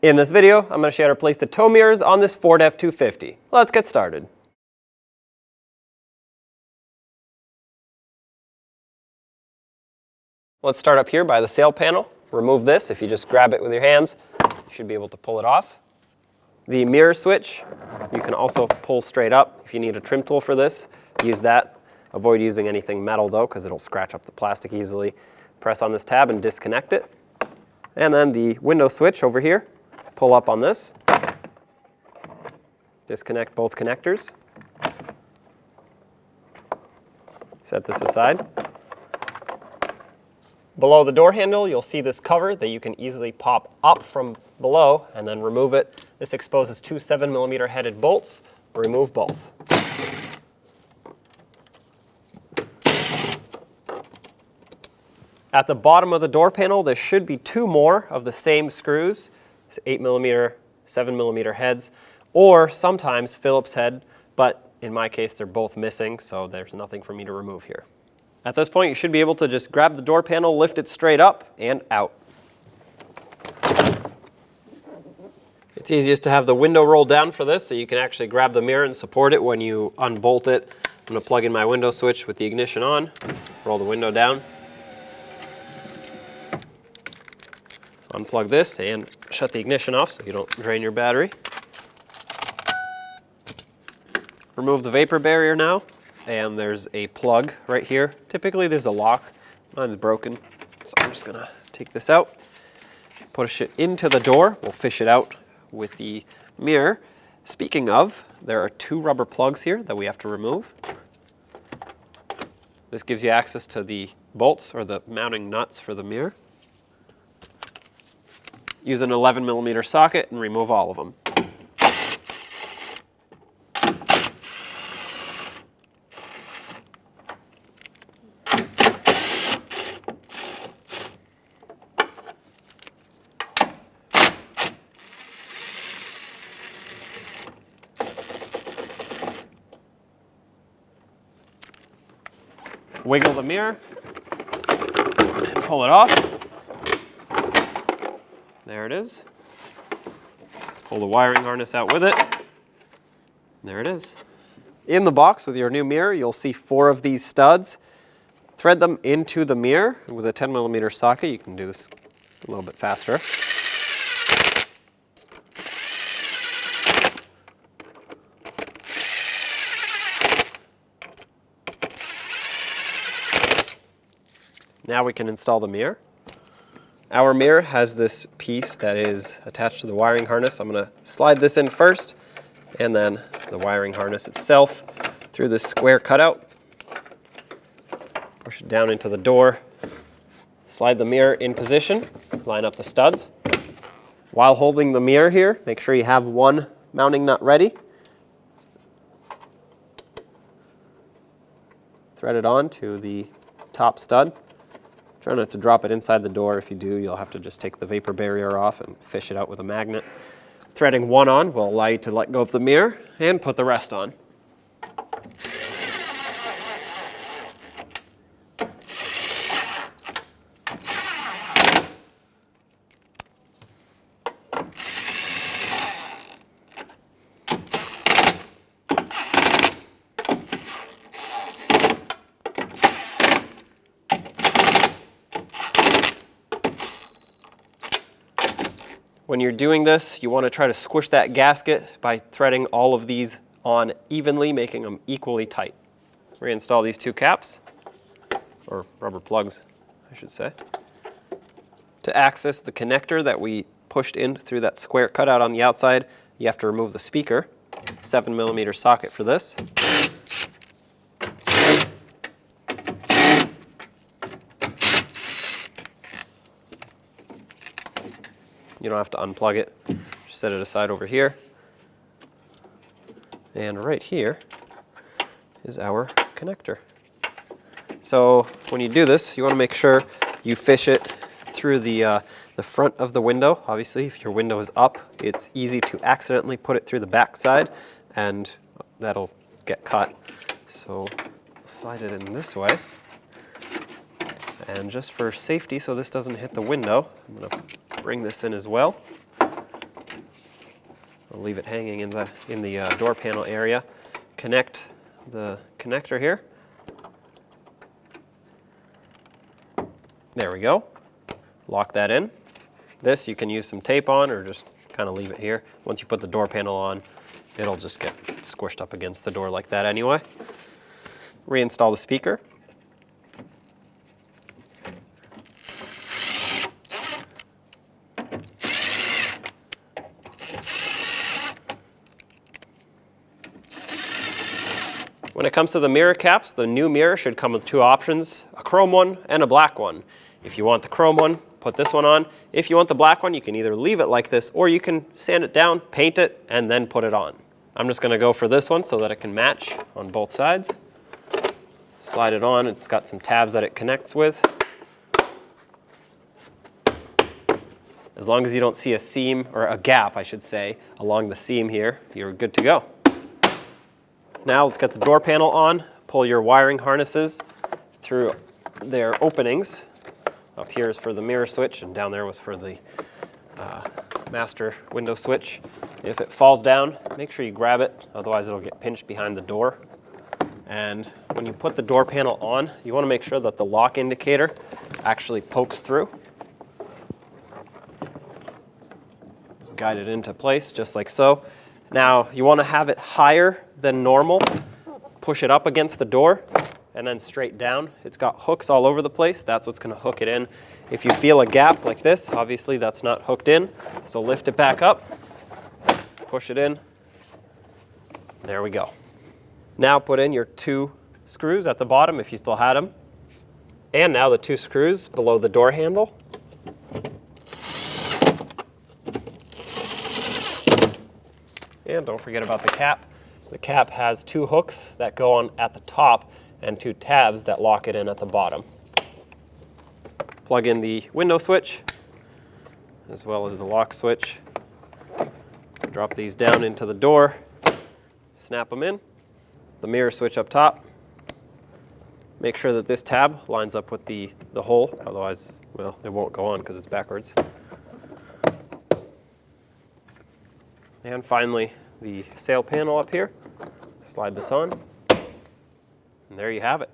In this video, I'm going to show you how to place the tow mirrors on this Ford F-250. Let's get started. Let's start up here by the sail panel. Remove this. If you just grab it with your hands, you should be able to pull it off. The mirror switch, you can also pull straight up. If you need a trim tool for this, use that. Avoid using anything metal though, because it'll scratch up the plastic easily. Press on this tab and disconnect it. And then the window switch over here, pull up on this. Disconnect both connectors. Set this aside. Below the door handle, you'll see this cover that you can easily pop up from below and then remove it. This exposes two 7mm headed bolts. Remove both. At the bottom of the door panel, there should be two more of the same screws, 8mm, 7mm heads, or sometimes Phillips head, but in my case, they're both missing, so there's nothing for me to remove here. At this point, you should be able to just grab the door panel, lift it straight up and out. It's easiest to have the window roll down for this, so you can actually grab the mirror and support it when you unbolt it. I'm going to plug in my window switch with the ignition on, roll the window down. Unplug this and shut the ignition off so you don't drain your battery. Remove the vapor barrier now, and there's a plug right here. Typically there's a lock. Mine's broken, so I'm just gonna take this out, push it into the door. We'll fish it out with the mirror. Speaking of, there are two rubber plugs here that we have to remove. This gives you access to the bolts or the mounting nuts for the mirror. Use an 11mm socket and remove all of them. Wiggle the mirror and pull it off. There it is. Pull the wiring harness out with it. There it is. In the box with your new mirror, you'll see 4 of these studs. Thread them into the mirror with a 10mm socket. You can do this a little bit faster. Now we can install the mirror. Our mirror has this piece that is attached to the wiring harness. I'm going to slide this in first, and then the wiring harness itself through this square cutout. Push it down into the door. Slide the mirror in position. Line up the studs. While holding the mirror here, make sure you have one mounting nut ready. Thread it on to the top stud. Try not to drop it inside the door. If you do, you'll have to just take the vapor barrier off and fish it out with a magnet. Threading one on will allow you to let go of the mirror and put the rest on. When you're doing this, you want to try to squish that gasket by threading all of these on evenly, making them equally tight. Reinstall these 2 caps, or rubber plugs, I should say. To access the connector that we pushed in through that square cutout on the outside, you have to remove the speaker. 7mm socket for this. You don't have to unplug it. Just set it aside over here. And right here is our connector. So when you do this, you want to make sure you fish it through the front of the window. Obviously, if your window is up, it's easy to accidentally put it through the back side, and that'll get cut. So slide it in this way. And just for safety, so this doesn't hit the window, I'm going to bring this in as well. I'll leave it hanging in the door panel area. Connect the connector here. There we go. Lock that in. This you can use some tape on or just kind of leave it here. Once you put the door panel on, it'll just get squished up against the door like that anyway. Reinstall the speaker. When it comes to the mirror caps, the new mirror should come with two options, a chrome one and a black one. If you want the chrome one, put this one on. If you want the black one, you can either leave it like this or you can sand it down, paint it, and then put it on. I'm just going to go for this one so that it can match on both sides. Slide it on. It's got some tabs that it connects with. As long as you don't see a seam, or a gap I should say, along the seam here, you're good to go. Now let's get the door panel on. Pull your wiring harnesses through their openings. Up here is for the mirror switch, and down there was for the master window switch. If it falls down, make sure you grab it, otherwise it'll get pinched behind the door. And when you put the door panel on, you want to make sure that the lock indicator actually pokes through. Just guide it into place, just like so. Now, you want to have it higher than normal. Push it up against the door and then straight down. It's got hooks all over the place. That's what's going to hook it in. If you feel a gap like this, obviously that's not hooked in. So lift it back up, push it in. There we go. Now put in your two screws at the bottom if you still had them. And now the two screws below the door handle. And don't forget about the cap. The cap has two hooks that go on at the top and two tabs that lock it in at the bottom. Plug in the window switch as well as the lock switch. Drop these down into the door, snap them in. The mirror switch up top. Make sure that this tab lines up with the hole, otherwise, well, it won't go on because it's backwards. And finally, the sail panel up here. Slide this on, and there you have it.